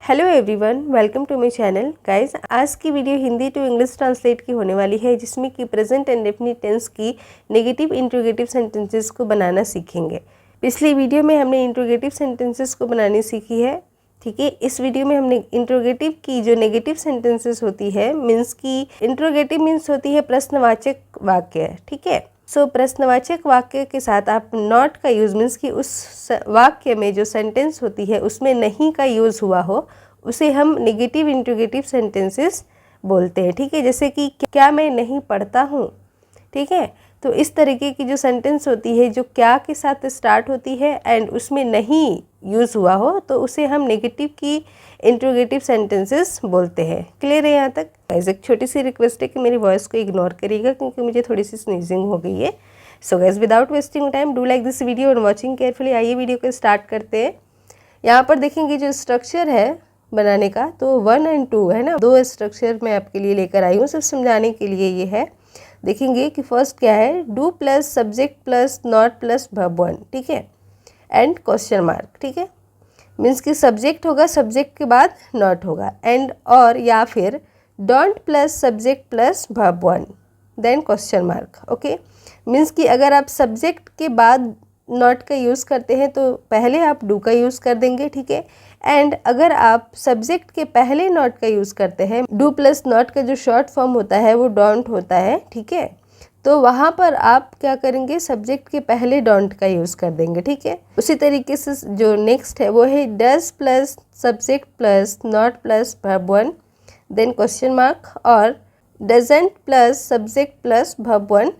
Hello everyone, welcome to my channel. Guys, आज की video Hindi to English translate की होने वाली है, जिसमें कि प्रेजेंट एंड डेफिनिट टेंस की नेगेटिव इंट्रोगेटिव सेंटेंसेस को बनाना सीखेंगे। पिछली वीडियो में हमने इंट्रोगेटिव सेंटेंसेस को बनानी सीखी है, ठीक है। इस वीडियो में हमने इंट्रोगेटिव की जो नेगेटिव सेंटेंसेस होती है, मीन्स की इंट्रोगेटिव मीन्स होती है प्रश्नवाचक वाक्य, ठीक है। सो प्रश्नवाचक वाक्य के साथ आप नॉट का यूज़ मीन्स कि उस वाक्य में जो सेंटेंस होती है उसमें नहीं का यूज़ हुआ हो, उसे हम नेगेटिव इंट्रोगेटिव सेंटेंसेस बोलते हैं, ठीक है। जैसे कि क्या मैं नहीं पढ़ता हूँ, ठीक है। तो इस तरीके की जो सेंटेंस होती है जो क्या के साथ स्टार्ट होती है एंड उसमें नहीं यूज़ हुआ हो, तो उसे हम नेगेटिव की इंट्रोगेटिव सेंटेंसेस बोलते हैं। क्लियर है यहाँ तक? गाइस, एक छोटी सी रिक्वेस्ट है कि मेरी वॉइस को इग्नोर करिएगा, क्योंकि मुझे थोड़ी सी स्नीजिंग हो गई है। So guys, without wasting time, do like this video और वॉचिंग केयरफुली। आइए वीडियो को स्टार्ट करते हैं। यहाँ पर देखेंगे जो स्ट्रक्चर है बनाने का, तो 1 और 2 है ना, 2 स्ट्रक्चर मैं आपके लिए लेकर आई हूँ, सिर्फ समझाने के लिए ये है। देखेंगे कि फर्स्ट क्या है, do plus subject plus not plus verb 1, ठीक है, एंड क्वेश्चन मार्क, ठीक है। मीन्स कि सब्जेक्ट होगा, सब्जेक्ट के बाद नॉट होगा, एंड और या फिर don't plus subject plus verb 1 then question mark, okay. Means कि अगर आप सब्जेक्ट के बाद नॉट का यूज़ करते हैं तो पहले आप डू का यूज़ कर देंगे, ठीक है। एंड अगर आप सब्जेक्ट के पहले नॉट का यूज़ करते हैं, डू प्लस नॉट का जो शॉर्ट फॉर्म होता है वो डोंट होता है, ठीक है। तो वहाँ पर आप क्या करेंगे, सब्जेक्ट के पहले डोंट का यूज़ कर देंगे, ठीक है। उसी तरीके से जो नेक्स्ट है वो है does plus subject plus not plus verb 1 then question mark, और doesn't plus subject plus verb 1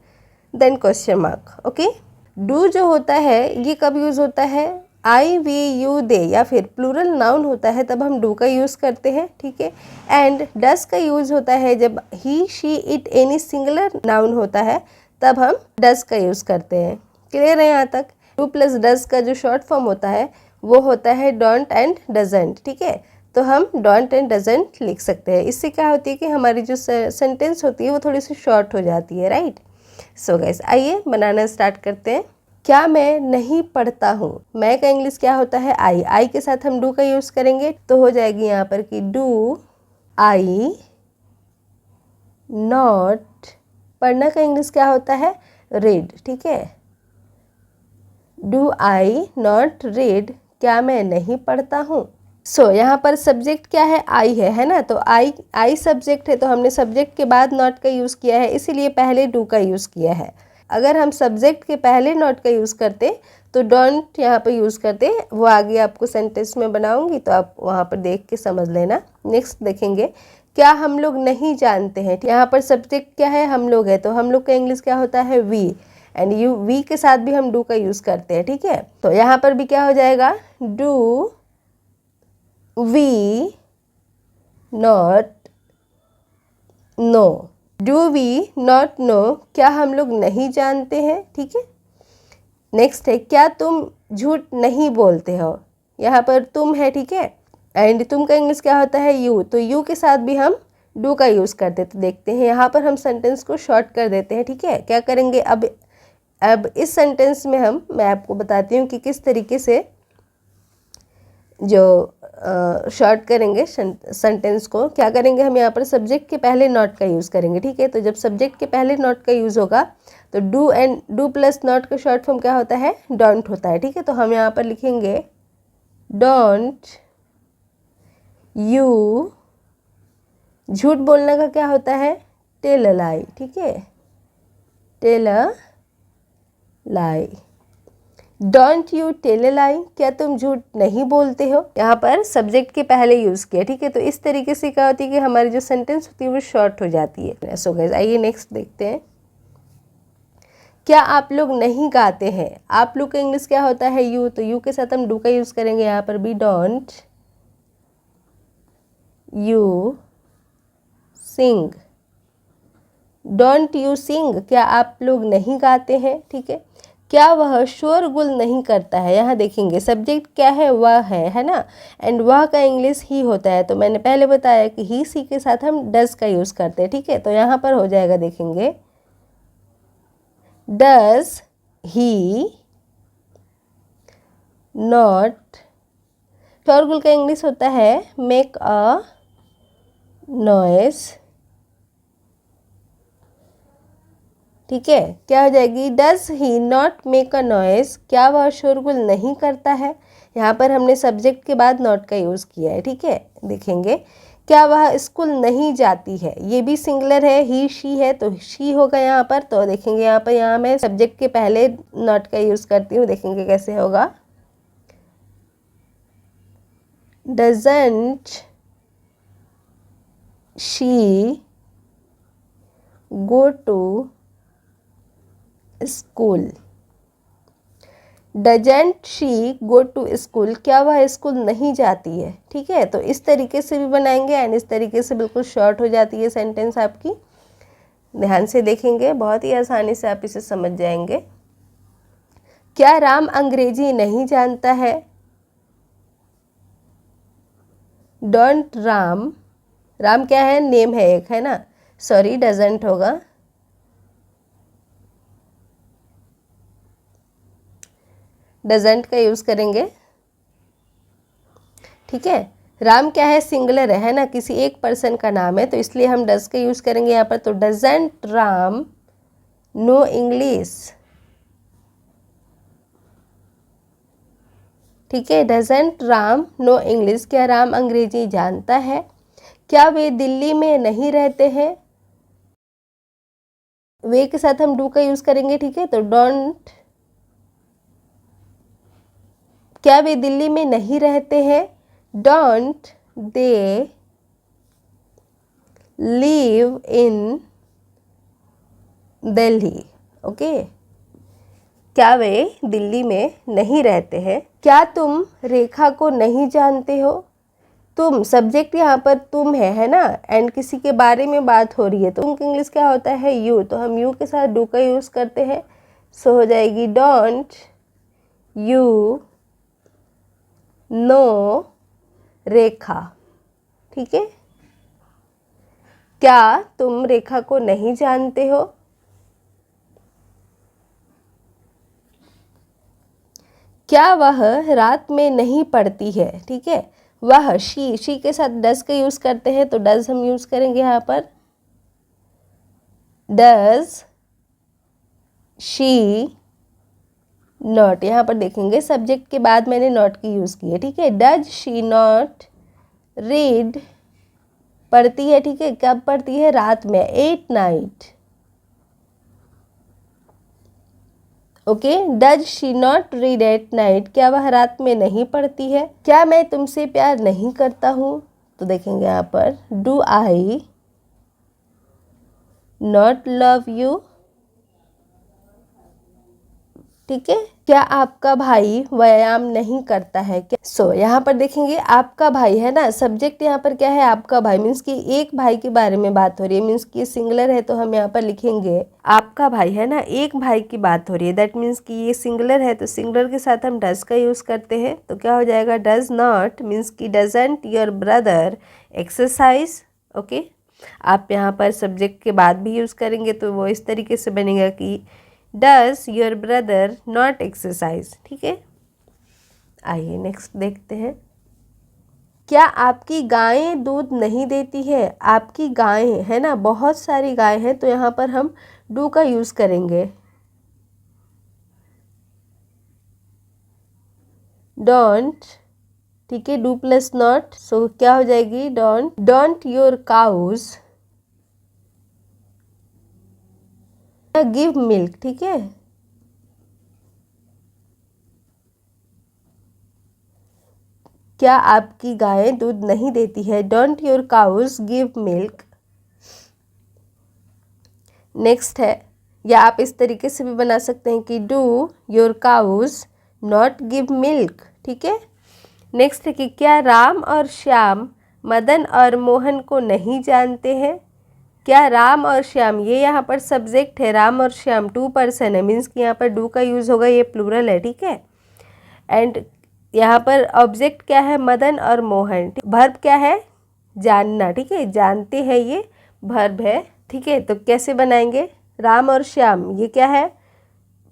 then question mark, okay. Do जो होता है ये कब यूज़ होता है, आई वी यू दे या फिर प्लूरल नाउन होता है तब हम डू का यूज़ करते हैं, ठीक है। एंड डस का यूज़ होता है जब he she it any singular noun होता है तब हम डस का यूज़ करते हैं। क्लियर है यहाँ तक? डू प्लस डस का जो शॉर्ट फॉर्म होता है वो होता है डोंट एंड डजेंट, ठीक है। तो हम डोंट एंड डजेंट लिख सकते हैं। इससे क्या होती है कि हमारी जो सेंटेंस होती है वो थोड़ी सी शॉर्ट हो जाती है, राइट। सो गाइस, आइए बनाना स्टार्ट करते हैं। क्या मैं नहीं पढ़ता हूँ, मैं का इंग्लिश क्या होता है, आई के साथ हम डू का यूज़ करेंगे तो हो जाएगी यहाँ पर कि डू आई नॉट, पढ़ना का इंग्लिश क्या होता है, रीड, ठीक है। डू आई नॉट रीड, क्या मैं नहीं पढ़ता हूँ। सो यहाँ पर सब्जेक्ट क्या है, आई है ना। तो आई सब्जेक्ट है, तो हमने सब्जेक्ट के बाद नॉट का यूज़ किया है, इसीलिए पहले डू का यूज़ किया है। अगर हम सब्जेक्ट के पहले नॉट का यूज़ करते तो डोंट यहाँ पर यूज़ करते, वो आगे आपको सेंटेंस में बनाऊंगी तो आप वहाँ पर देख के समझ लेना। नेक्स्ट देखेंगे, क्या हम लोग नहीं जानते हैं। यहाँ पर सब्जेक्ट क्या है, हम लोग है, तो हम लोग का इंग्लिश क्या होता है, वी, एंड यू वी के साथ भी हम डू का यूज़ करते हैं, ठीक है। तो यहाँ पर भी क्या हो जाएगा, do we not know, do we not know, क्या हम लोग नहीं जानते हैं, ठीक है। नेक्स्ट है, क्या तुम झूठ नहीं बोलते हो, यहाँ पर तुम है, ठीक है, एंड तुम का इंग्लिश क्या होता है, यू, तो यू के साथ भी हम डू का यूज़ करते हैं। तो देखते हैं यहाँ पर हम सेंटेंस को शॉर्ट कर देते हैं, ठीक है। क्या करेंगे, अब इस सेंटेंस में मैं आपको बताती हूँ कि किस तरीके से जो शॉर्ट करेंगे सेंटेंस को। क्या करेंगे, हम यहाँ पर सब्जेक्ट के पहले नॉट का यूज़ करेंगे, ठीक है। तो जब सब्जेक्ट के पहले नॉट का यूज़ होगा तो डू प्लस नॉट का शॉर्ट फॉर्म क्या होता है, डोंट होता है, ठीक है। तो हम यहाँ पर लिखेंगे डोंट यू, झूठ बोलने का क्या होता है, टेल अ लाई, ठीक है, tell a lie. Don't you tell a lie, क्या तुम झूठ नहीं बोलते हो, यहाँ पर सब्जेक्ट के पहले यूज़ किया, ठीक है। तो इस तरीके से क्या होती है कि हमारी जो सेंटेंस होती है वो शॉर्ट हो जाती है। सो गाइस, आइए नेक्स्ट देखते हैं। क्या आप लोग नहीं गाते हैं, आप लोग का इंग्लिश क्या होता है, यू, तो यू के साथ हम डू का यूज़ करेंगे, यहाँ पर भी don't you sing, don't you sing, क्या आप लोग नहीं गाते हैं, ठीक है। क्या वह शोरगुल नहीं करता है, यहाँ देखेंगे सब्जेक्ट क्या है, वह है ना, एंड वह का इंग्लिश ही होता है। तो मैंने पहले बताया कि ही सी के साथ हम डज का यूज़ करते हैं, ठीक है। तो यहाँ पर हो जाएगा, देखेंगे डज ही नॉट शोरगुल का इंग्लिश होता है मेक अ नॉइस। ठीक है, क्या हो जाएगी? Does he not make a noise, क्या वह शोरगुल नहीं करता है। यहाँ पर हमने सब्जेक्ट के बाद नॉट का यूज़ किया है। ठीक है, देखेंगे क्या वह स्कूल नहीं जाती है, ये भी सिंगुलर है, ही शी है तो शी होगा यहाँ पर। तो देखेंगे यहाँ मैं सब्जेक्ट के पहले नॉट का यूज़ करती हूँ, देखेंगे कैसे होगा। Doesn't she go to school, doesn't she go to school, क्या वह स्कूल नहीं जाती है। ठीक है, तो इस तरीके से भी बनाएंगे एंड इस तरीके से बिल्कुल शॉर्ट हो जाती है सेंटेंस आपकी। ध्यान से देखेंगे, बहुत ही आसानी से आप इसे समझ जाएंगे। क्या राम अंग्रेजी नहीं जानता है? डोंट राम, राम क्या है? नेम है एक, है ना, सॉरी डजंट होगा। डजंट का यूज़ करेंगे। ठीक है, राम क्या है? सिंगुलर है ना, किसी एक पर्सन का नाम है, तो इसलिए हम डज का यूज़ करेंगे यहाँ पर। तो डजंट राम नो इंग्लिश। ठीक है, डजंट राम नो इंग्लिश, क्या राम अंग्रेजी जानता है? क्या वे दिल्ली में नहीं रहते हैं? वे के साथ हम डू का यूज़ करेंगे। ठीक है, तो डोंट, क्या वे दिल्ली में नहीं रहते हैं? Don't they live in Delhi. Okay, क्या वे दिल्ली में नहीं रहते हैं? क्या तुम रेखा को नहीं जानते हो? तुम, सब्जेक्ट यहाँ पर तुम है ना, एंड किसी के बारे में बात हो रही है, तो तुम का इंग्लिश क्या होता है? यू, तो हम यू के साथ डू का यूज़ करते हैं। सो हो जाएगी डोंट यू नो रेखा। ठीक है, क्या तुम रेखा को नहीं जानते हो? क्या वह रात में नहीं पढ़ती है? ठीक है, वह, शी के साथ डज का यूज़ करते हैं, तो डज हम यूज़ करेंगे यहाँ पर। डज शी नॉट, यहाँ पर देखेंगे सब्जेक्ट के बाद मैंने नॉट की यूज़ की है। ठीक है, डज शी नॉट रीड, पढ़ती है। ठीक है, कब पढ़ती है? रात में, at night. Okay, does she not read at night, क्या वह रात में नहीं पढ़ती है? क्या मैं तुमसे प्यार नहीं करता हूँ? तो देखेंगे यहाँ पर do I not love you. ठीक है, क्या आपका भाई व्यायाम नहीं करता है क्या? सो यहाँ पर देखेंगे आपका भाई है ना, सब्जेक्ट यहाँ पर क्या है? आपका भाई, मीन्स कि एक भाई के बारे में बात हो रही है, मीन्स कि सिंगुलर है, तो हम यहाँ पर लिखेंगे आपका भाई, है ना, एक भाई की बात हो रही है, दैट मीन्स कि ये सिंगुलर है, तो सिंगुलर के साथ हम डज का यूज़ करते हैं। तो क्या हो जाएगा? डज नॉट, मीन्स कि doesn't your brother exercise. Okay, आप यहाँ पर सब्जेक्ट के बाद भी यूज़ करेंगे, तो वो इस तरीके से बनेगा कि does your brother not exercise. ठीक है, आइए नेक्स्ट देखते हैं। क्या आपकी गायें दूध नहीं देती है? आपकी गायें, है ना, बहुत सारी गायें हैं, तो यहाँ पर हम डू का यूज़ करेंगे। डोंट, ठीक है, डू प्लस नॉट, सो क्या हो जाएगी? Don't your cows give milk. ठीक है, क्या आपकी गायें दूध नहीं देती है? Don't your cows give milk. Next है, या आप इस तरीके से भी बना सकते हैं कि do your cows not give milk. ठीक है, नेक्स्ट है कि क्या राम और श्याम मदन और मोहन को नहीं जानते हैं? क्या राम और श्याम, ये यहाँ पर सब्जेक्ट है, राम और श्याम टू पर्सन है, मीन्स कि यहाँ पर डू का यूज़ होगा, ये प्लूरल है। ठीक है, एंड यहाँ पर ऑब्जेक्ट क्या है? मदन और मोहन। वर्ब क्या है? जानना। ठीक है, जानते हैं, ये वर्ब है। ठीक है, तो कैसे बनाएंगे? राम और श्याम, ये क्या है?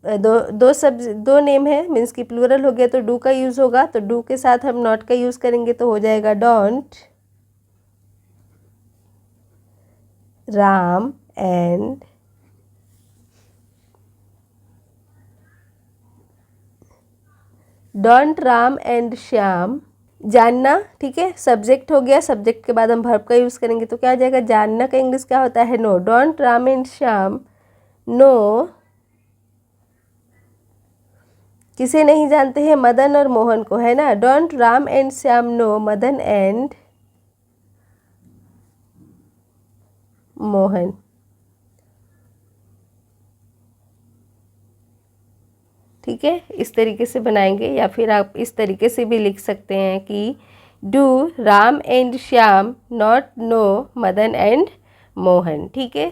दो नेम है मीन्स की प्लूरल हो गया तो डू का यूज़ होगा, तो डू के साथ हम नॉट का यूज़ करेंगे तो हो जाएगा don't Ram and don't Ram and Shyam. जानना, ठीक है, सब्जेक्ट हो गया, सब्जेक्ट के बाद हम वर्ब का यूज़ करेंगे तो क्या हो जाएगा, जानना का इंग्लिश क्या होता है, no. Don't Ram and Shyam know, किसे नहीं जानते हैं, मदन और मोहन को, है ना। Don't Ram and Shyam know Madan and Mohan. ठीक है, इस तरीके से बनाएंगे, या फिर आप इस तरीके से भी लिख सकते हैं कि do Ram and Shyam not know Madan and Mohan. ठीक है।